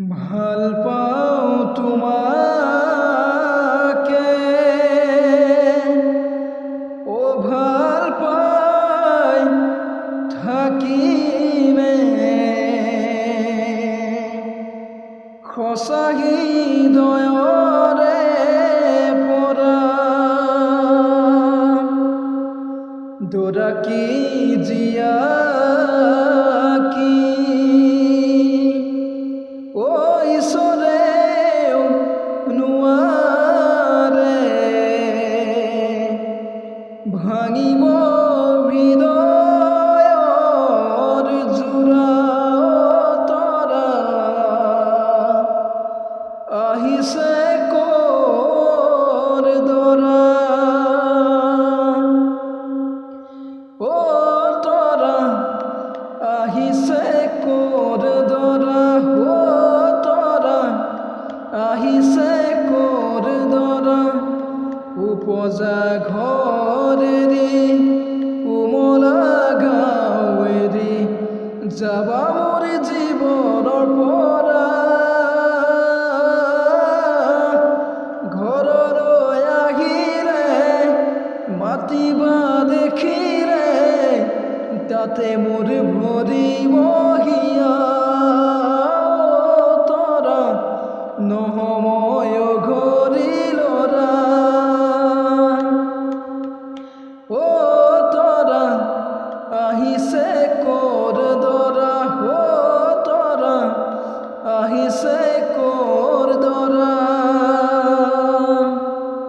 ভাল পাওঁ তোমাকে ও ভাল পাই থাকিমে সঁচা হৃদয়ৰে পৰা দুৰাকি জীয়া ভাঙিব হৃদয়ৰ জোৰা তৰা আহিছে কৰ দৰা ও তৰা আহিছে কৰ দৰা ও তৰা আহিছে কৰ দৰা উপজা ঘৰেদি কোমলা গাঁৱেদি যাবা মোৰ জীৱনৰ পৰা ঘৰলৈ আহিলে মাতিবা দেখিলে তাতে মোৰ ভৰিব হিয়া তৰা নহয়